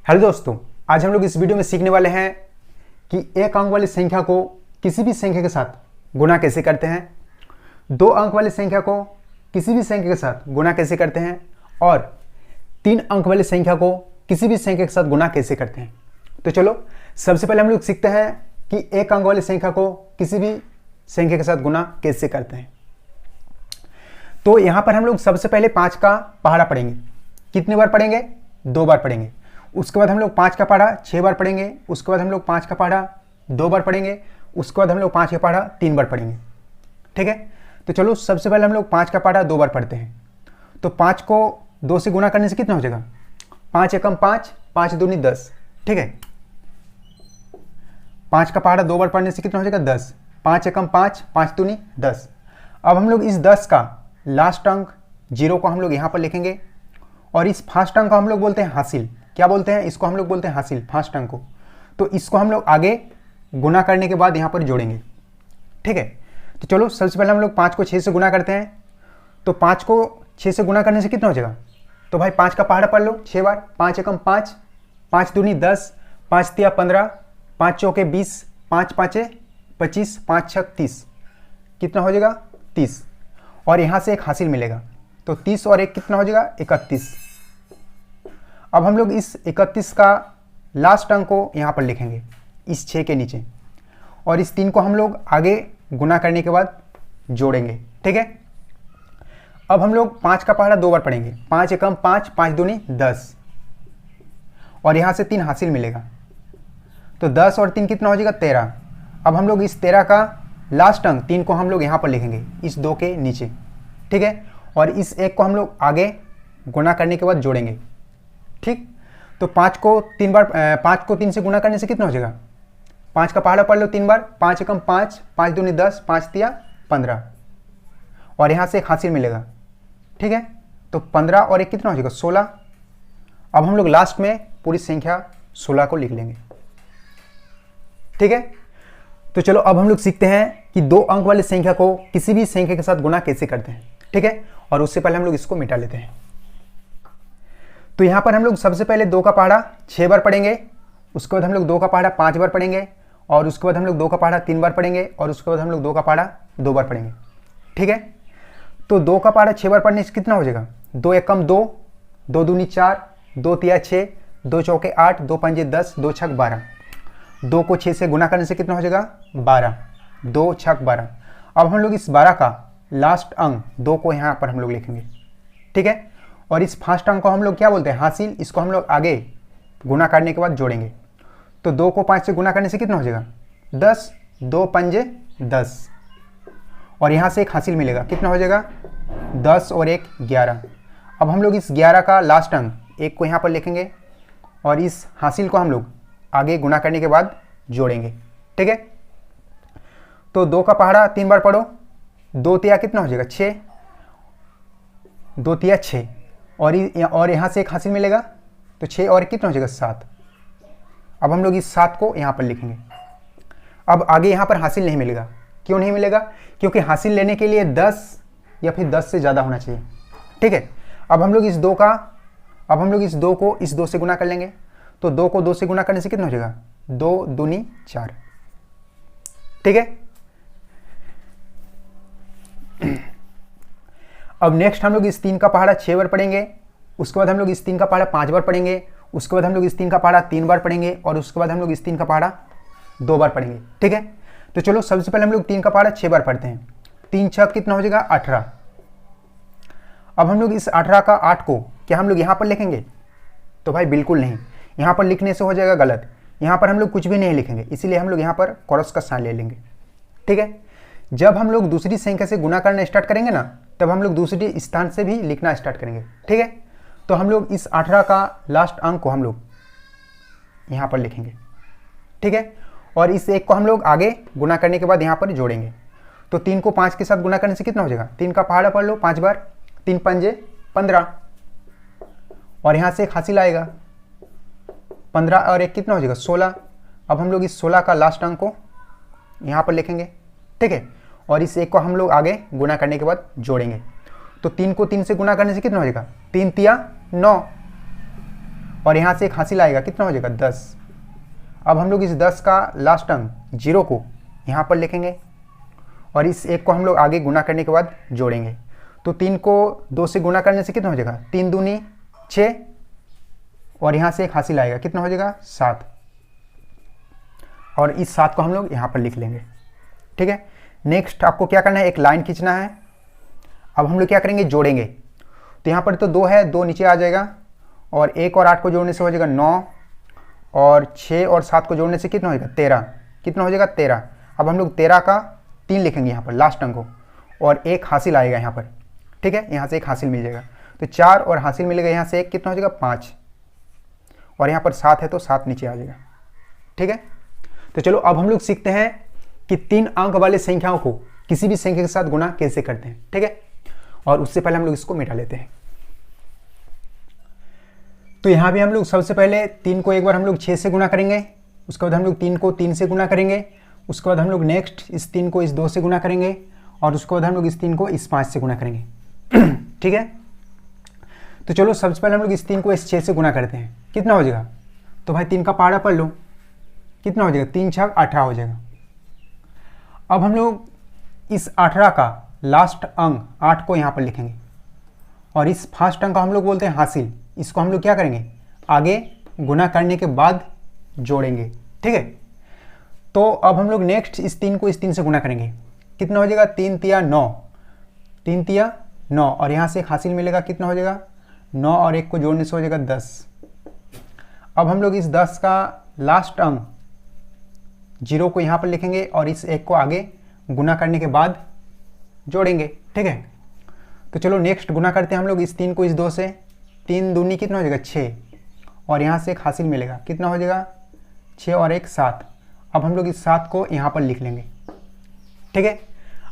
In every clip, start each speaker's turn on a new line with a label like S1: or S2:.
S1: Hello दोस्तों, आज हम लोग इस वीडियो में सीखने वाले हैं कि एक अंक वाली संख्या को किसी भी संख्या के साथ गुणा कैसे करते हैं, दो अंक वाली संख्या को किसी भी संख्या के साथ गुणा कैसे करते हैं और तीन अंक वाली संख्या को किसी भी संख्या के साथ गुणा कैसे करते हैं। तो चलो सबसे पहले हम लोग सीखते हैं कि एक अंक वाली संख्या को किसी भी संख्या के साथ गुणा कैसे करते हैं। तो यहाँ पर हम लोग सबसे पहले 5 का पहाड़ा पढ़ेंगे। कितनी बार पढ़ेंगे? 2 बार पढ़ेंगे। उसके बाद हम लोग 5 का पहाड़ा 6 बार पढ़ेंगे। उसके बाद हम लोग 5 का पहाड़ा 2 बार पढ़ेंगे। उसके बाद हम लोग 5 का पहाड़ा 3 बार पढ़ेंगे। ठीक है, तो चलो सबसे पहले हम लोग 5 का पहाड़ा 2 बार पढ़ते हैं। तो 5 को 2 से गुणा करने से कितना हो जाएगा? 5 एकम 5, 5 दूनी 10। ठीक है, 5 का पहाड़ा 2 बार पढ़ने से कितना हो जाएगा? 10। 5 एकम 5, 5 दूनी 10। अब हम लोग इस 10 का लास्ट अंक 0 को हम लोग यहाँ पर लिखेंगे और इस फर्स्ट अंक को हम लोग बोलते हैं हासिल। क्या बोलते हैं? इसको हम लोग बोलते हैं हासिल, फर्स्ट अंक को। तो इसको हम लोग आगे गुणा करने के बाद यहाँ पर जोड़ेंगे। ठीक है, तो चलो सबसे पहले हम लोग 5 को 6 से गुणा करते हैं। तो 5 को 6 से गुणा करने से कितना हो जाएगा? तो भाई 5 का पहाड़ा पढ़ लो 6 बार। 5 एकम 5, 5 दूनी 10, 5 तिया 15, 5 चौके 20, 5 पाँचे 25, 5 छक 30। कितना हो जाएगा? 30। और यहाँ से एक हासिल मिलेगा, तो 30 और 1 कितना हो जाएगा? 31। अब हम लोग इस 31 का लास्ट अंक को यहाँ पर लिखेंगे इस 6 के नीचे और इस 3 को हम लोग आगे गुना करने के बाद जोड़ेंगे। ठीक है, अब हम लोग 5 का पहाड़ा 2 बार पढ़ेंगे। 5 एकम 5, 5 दूनी 10 और यहाँ से 3 हासिल मिलेगा, तो 10 और 3 कितना हो जाएगा? 13। अब हम लोग इस 13 का लास्ट अंक 3 को हम लोग यहाँ पर लिखेंगे इस 2 के नीचे। ठीक है, और इस 1 को हम लोग आगे गुना करने के बाद जोड़ेंगे। ठीक, तो 5 को 3 से गुना करने से कितना हो जाएगा? 5 का पहाड़ा पढ़ लो 3 बार। 5 एकम 5, 5 दूनी 10, 5 तिया 15 और यहाँ से एक हासिल मिलेगा। ठीक है, तो 15 और 1 कितना हो जाएगा? 16। अब हम लोग लास्ट में पूरी संख्या 16 को लिख लेंगे। ठीक है, तो चलो अब हम लोग सीखते हैं कि 2 अंक वाली संख्या को किसी भी संख्या के साथ गुणा कैसे करते हैं। ठीक है, और उससे पहले हम लोग इसको मिटा लेते हैं। तो यहाँ पर हम लोग सबसे पहले 2 का पहाड़ा 6 बार पढ़ेंगे। उसके बाद हम लोग 2 का पहाड़ा 5 बार पढ़ेंगे और उसके बाद हम लोग 2 का पहाड़ा 3 बार पढ़ेंगे और उसके बाद हम लोग 2 का पहाड़ा 2 बार पढ़ेंगे। ठीक है, तो 2 का पहाड़ा 6 बार पढ़ने से कितना हो जाएगा? 2 एकम 2, 2 दूनी 4, 2 तिया 6, 2 चौके 8, 2 पंजे 10, 2 छक 12। 2 को 6 से गुना करने से कितना हो जाएगा? 12। 2 छक 12। अब हम लोग इस 12 का लास्ट अंक 2 को यहाँ पर हम लोग लिखेंगे। ठीक है, और इस फर्स्ट अंक को हम लोग क्या बोलते हैं? हासिल। इसको हम लोग आगे गुना करने के बाद जोड़ेंगे। तो 2 को 5 से गुना करने से कितना हो जाएगा? 10। 2 पंजे 10 और यहाँ से एक हासिल मिलेगा। कितना हो जाएगा? 10 और 1 11। अब हम लोग इस 11 का लास्ट अंक 1 को यहाँ पर लिखेंगे और इस हासिल को हम लोग आगे गुना करने के बाद जोड़ेंगे। ठीक है, तो 2 का पहाड़ा 3 बार पढ़ो। 2 तिया कितना हो जाएगा? 6। 2 तिया 6 और यहाँ से एक हासिल मिलेगा, तो 6 और कितना हो जाएगा? 7। अब हम लोग इस 7 को यहाँ पर लिखेंगे। अब आगे यहाँ पर हासिल नहीं मिलेगा। क्यों नहीं मिलेगा? क्योंकि हासिल लेने के लिए 10 या फिर 10 से ज़्यादा होना चाहिए। ठीक है, अब हम लोग इस 2 को इस 2 से गुना कर लेंगे। तो 2 को 2 से गुना करने से कितना हो जाएगा? 2 दूनी 4। ठीक है, अब नेक्स्ट हम लोग इस 3 का पहाड़ा 6 बार पढ़ेंगे। उसके बाद हम लोग इस 3 का पहाड़ा 5 बार पढ़ेंगे। उसके बाद हम लोग इस 3 का पहाड़ा 3 बार पढ़ेंगे और उसके बाद हम लोग इस 3 का पहाड़ा 2 बार पढ़ेंगे। ठीक है, तो चलो सबसे पहले हम लोग 3 का पहाड़ा 6 बार पढ़ते हैं। 3 छक कितना हो जाएगा? 18। अब हम लोग इस 18 का 8 को क्या हम लोग यहाँ पर लिखेंगे? तो भाई बिल्कुल नहीं, यहाँ पर लिखने से हो जाएगा गलत। यहाँ पर हम लोग कुछ भी नहीं लिखेंगे, इसीलिए हम लोग यहाँ पर क्रॉस का साइन ले लेंगे। ठीक है, जब हम लोग दूसरी संख्या से गुना करना स्टार्ट करेंगे ना, तब हम लोग दूसरी स्थान से भी लिखना स्टार्ट करेंगे। ठीक है, तो हम लोग इस 18 का लास्ट अंक को हम लोग यहाँ पर लिखेंगे। ठीक है, और इस 1 को हम लोग आगे गुना करने के बाद यहाँ पर जोड़ेंगे। तो 3 को 5 के साथ गुना करने से कितना हो जाएगा? 3 का पहाड़ा पढ़ लो 5 बार। 3 पंजे 15 और यहाँ से एक हासिल आएगा। 15 और 1 कितना हो जाएगा? 16। अब हम लोग इस 16 का लास्ट अंक को यहाँ पर लिखेंगे। ठीक है, और इस 1 को हम लोग आगे गुना करने के बाद जोड़ेंगे। तो 3 को 3 से गुना करने से कितना हो जाएगा? 3 तिया 9 और यहाँ से एक हासिल आएगा, कितना हो जाएगा 10। अब हम लोग इस 10 का लास्ट अंक 0 को यहाँ पर लिखेंगे और इस 1 को हम लोग आगे गुना करने के बाद जोड़ेंगे। तो 3 को 2 से गुना करने से कितना हो जाएगा, 3 दूनी 6 और यहाँ से एक हासिल आएगा, कितना हो जाएगा 7। और इस 7 को हम लोग यहाँ पर लिख लेंगे। ठीक है, नेक्स्ट आपको क्या करना है, एक लाइन खींचना है। अब हम लोग क्या करेंगे, जोड़ेंगे। तो यहाँ पर तो 2 है, 2 नीचे आ जाएगा और 1 और 8 को जोड़ने से हो जाएगा 9 और 6 और 7 को जोड़ने से कितना हो जाएगा 13। कितना हो जाएगा 13। अब हम लोग 13 का 3 लिखेंगे यहाँ पर लास्ट अंक को और एक हासिल आएगा यहाँ पर। ठीक है, यहाँ से एक हासिल मिल जाएगा, तो 4 और हासिल मिलेगा यहाँ से 1, कितना हो जाएगा 5 और यहाँ पर 7 है तो 7 नीचे आ जाएगा। ठीक है, तो चलो अब हम लोग सीखते हैं कि 3 अंक वाले संख्याओं को किसी भी संख्या के साथ गुना कैसे करते हैं। ठीक है, और उससे पहले हम लोग इसको मिटा लेते हैं। तो यहाँ भी हम लोग सबसे पहले 3 को एक बार हम लोग 6 से गुना करेंगे, उसके बाद हम लोग 3 को 3 से गुना करेंगे, उसके बाद हम लोग नेक्स्ट इस 3 को इस 2 से गुना करेंगे और उसके बाद हम लोग इस 3 को इस 5 से गुना करेंगे। ठीक है, तो चलो सबसे पहले हम लोग इस 3 को इस 6 से गुना करते हैं। कितना हो जाएगा, तो भाई 3 का पहाड़ा पढ़ लो, कितना हो जाएगा 3 छक 18 हो जाएगा। अब हम लोग इस 18 का लास्ट अंक 8 को यहाँ पर लिखेंगे और इस फर्स्ट अंक को हम लोग बोलते हैं हासिल। इसको हम लोग क्या करेंगे, आगे गुना करने के बाद जोड़ेंगे। ठीक है, तो अब हम लोग नेक्स्ट इस 3 को इस 3 से गुना करेंगे। कितना हो जाएगा 3 तिया 9, 3 तिया 9 और यहाँ से एक हासिल मिलेगा, कितना हो जाएगा 9 और 1 को जोड़ने से हो जाएगा 10। अब हम लोग इस 10 का लास्ट अंक 0 को यहाँ पर लिखेंगे और इस 1 को आगे गुना करने के बाद जोड़ेंगे। ठीक है, तो चलो नेक्स्ट गुना करते हैं हम लोग इस 3 को इस 2 से। 3 दूनी कितना हो जाएगा 6 और यहाँ से एक हासिल मिलेगा, कितना हो जाएगा 6 और 1 7। अब हम लोग इस 7 को यहाँ पर लिख लेंगे। ठीक है,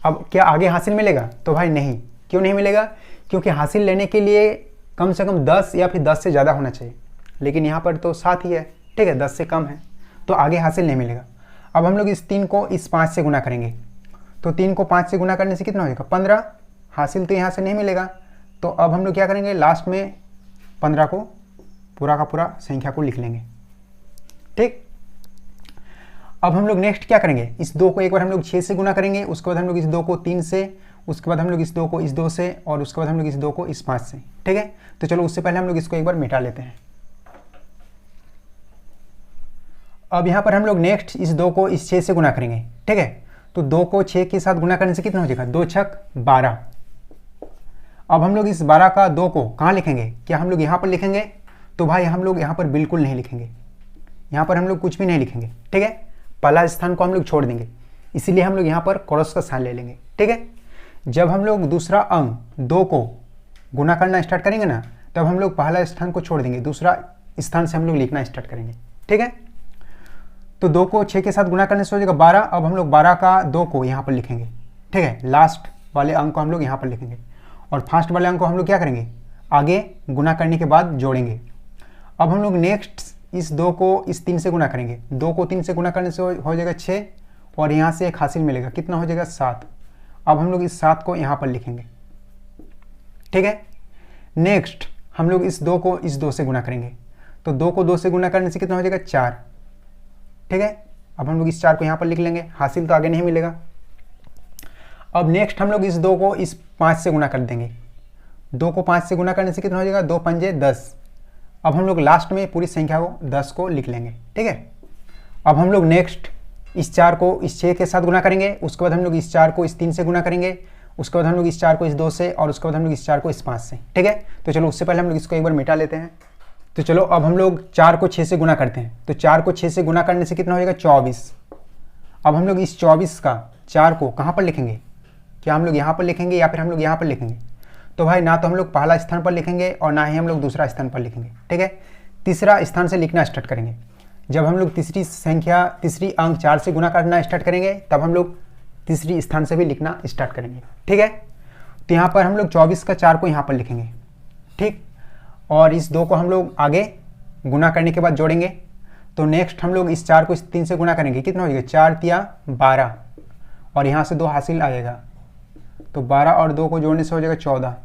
S1: अब क्या आगे हासिल मिलेगा, तो भाई नहीं। क्यों नहीं मिलेगा, क्योंकि हासिल लेने के लिए कम से कम 10 या फिर 10 से ज़्यादा होना चाहिए, लेकिन यहाँ पर तो 7 ही है। ठीक है, 10 से कम है तो आगे हासिल नहीं मिलेगा। अब हम लोग इस 3 को इस 5 से गुना करेंगे, तो 3 को 5 से गुना करने से कितना हो जाएगा 15। हासिल तो यहाँ से नहीं मिलेगा, तो अब हम लोग क्या करेंगे, लास्ट में 15 को पूरा का पूरा संख्या को लिख लेंगे। ठीक, अब हम लोग नेक्स्ट क्या करेंगे, इस 2 को एक बार हम लोग 6 से गुना करेंगे, उसके बाद हम लोग इस 2 को 3 से, उसके बाद हम लोग इस 2 को इस 2 से और उसके बाद हम लोग इस 2 को इस 5 से। ठीक है, तो चलो उससे पहले हम लोग इसको एक बार मिटा लेते हैं। अब यहाँ पर हम लोग नेक्स्ट इस 2 को इस 6 से गुना करेंगे। ठीक है, तो 2 को 6 के साथ गुना करने से कितना हो जाएगा 2 छक 12। अब हम लोग इस 12 का 2 को कहाँ लिखेंगे, क्या हम लोग यहाँ पर लिखेंगे, तो भाई हम लोग यहाँ पर बिल्कुल नहीं लिखेंगे, यहाँ पर हम लोग कुछ भी नहीं लिखेंगे। ठीक है, पहला स्थान को हम लोग छोड़ देंगे, इसीलिए हम लोग यहाँ पर क्रॉस का साइन ले लेंगे। ठीक है, जब हम लोग दूसरा अंक 2 को गुना करना स्टार्ट करेंगे ना, तब हम लोग पहला स्थान को छोड़ देंगे, दूसरा स्थान से हम लोग लिखना स्टार्ट करेंगे। ठीक है, तो 2 को 6 के साथ गुना करने से हो जाएगा 12। अब हम लोग 12 का 2 को यहाँ पर लिखेंगे। ठीक है, लास्ट वाले अंक को हम लोग यहाँ पर लिखेंगे और फर्स्ट वाले अंक को हम लोग क्या करेंगे, आगे गुना करने के बाद जोड़ेंगे। अब हम लोग नेक्स्ट इस 2 को इस 3 से गुना करेंगे, 2 को 3 से गुना करने से हो जाएगा 6 और यहाँ से एक हासिल मिलेगा, कितना हो जाएगा 7। अब हम लोग इस 7 को यहाँ पर लिखेंगे। ठीक है, नेक्स्ट हम लोग इस 2 को इस 2 से गुना करेंगे, तो 2 को 2 से गुना करने से कितना हो जाएगा 4। ठीक है, अब हम लोग इस 4 को यहाँ पर लिख लेंगे, हासिल तो आगे नहीं मिलेगा। अब नेक्स्ट हम लोग इस 2 को इस 5 से गुना कर देंगे, 2 को 5 से गुना करने से कितना हो जाएगा 2 पंजे 10। अब हम लोग लास्ट में पूरी संख्या को 10 को लिख लेंगे। ठीक है, अब हम लोग नेक्स्ट इस 4 को इस 6 के साथ गुना करेंगे, उसके बाद हम लोग इस 4 को इस 3 से गुना करेंगे, उसके बाद हम लोग इस 4 को इस 2 से और उसके बाद हम लोग इस 4 को इस 5 से। ठीक है, तो चलो उससे पहले हम लोग इसको एक बार मिटा लेते हैं। तो चलो अब हम लोग 4 को 6 से गुना करते हैं, तो 4 को 6 से गुना करने से कितना हो जाएगा 24। अब हम लोग इस 24 का 4 को कहाँ पर लिखेंगे, क्या हम लोग यहाँ पर लिखेंगे या फिर हम लोग यहाँ पर लिखेंगे, तो भाई ना तो हम लोग पहला स्थान पर लिखेंगे और ना ही हम लोग दूसरा स्थान पर लिखेंगे। ठीक है, तीसरा स्थान से लिखना स्टार्ट करेंगे। जब हम लोग तीसरी अंक 4 से गुना करना स्टार्ट करेंगे, तब हम लोग तीसरी स्थान से भी लिखना स्टार्ट करेंगे। ठीक है, तो यहाँ पर हम लोग 24 का 4 को यहाँ पर लिखेंगे। ठीक, और इस 2 को हम लोग आगे गुना करने के बाद जोड़ेंगे, तो नेक्स्ट हम लोग इस 4 को इस 3 से गुना करेंगे, कितना हो जाएगा 4 तिया 12 और यहाँ से 2 हासिल आ जाएगा, तो 12 और 2 को जोड़ने से हो जाएगा 14।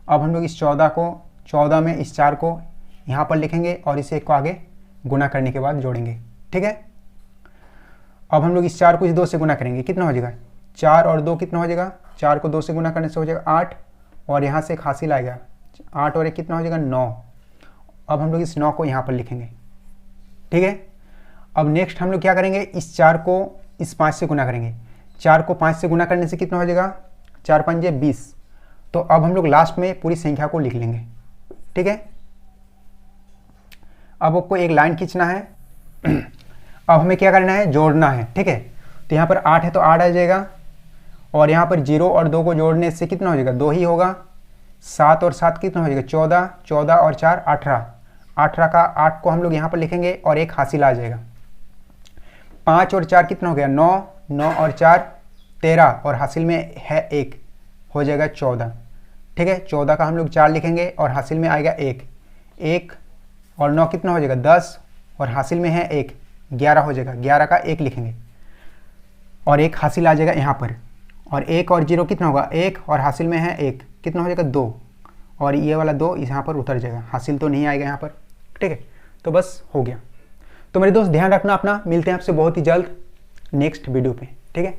S1: अब हम लोग इस 14 में इस 4 को यहाँ पर लिखेंगे और इसे को आगे गुना करने के बाद जोड़ेंगे। ठीक है, अब हम लोग इस 4 को इस 2 से गुना करेंगे, कितना हो जाएगा 4 और 2 कितना हो जाएगा, 4 को 2 से गुना करने से हो जाएगा 8 और यहाँ से एक हासिल आएगा 8 और 1 कितना हो जाएगा 9। अब हम लोग इस 9 को यहाँ पर लिखेंगे। ठीक है, अब नेक्स्ट हम लोग क्या करेंगे, इस 4 को इस 5 से गुना करेंगे। 4 को 5 से गुना करने से कितना हो जाएगा 4 पंजे 20। तो अब हम लोग लास्ट में पूरी संख्या को लिख लेंगे। ठीक है, अब आपको एक लाइन खींचना है। अब हमें क्या करना है, जोड़ना है। ठीक है, तो यहाँ पर 8 है तो 8 आ जाएगा और यहाँ पर 0 और 2 को जोड़ने से कितना हो जाएगा 2 ही होगा। 7 और 7 कितना हो जाएगा 14, 14 और 4 18, 18 का 8 को हम लोग यहाँ पर लिखेंगे और एक हासिल आ जाएगा। 5 और 4 कितना हो गया 9, 9 और 4 13 और हासिल में है 1, हो जाएगा 14। ठीक है, 14 का हम लोग 4 लिखेंगे और हासिल में आएगा 1, 1 और 9 कितना हो जाएगा 10 और हासिल में है 1, 11 हो जाएगा। 11 का 1 लिखेंगे और एक हासिल आ जाएगा यहाँ पर, और 1 और 0 कितना होगा 1 और हासिल में है 1, कितना हो जाएगा 2 और ये वाला 2 यहाँ पर उतर जाएगा, हासिल तो नहीं आएगा यहाँ पर। ठीक है, तो बस हो गया। तो मेरे दोस्त ध्यान रखना अपना, मिलते हैं आपसे बहुत ही जल्द नेक्स्ट वीडियो पे। ठीक है।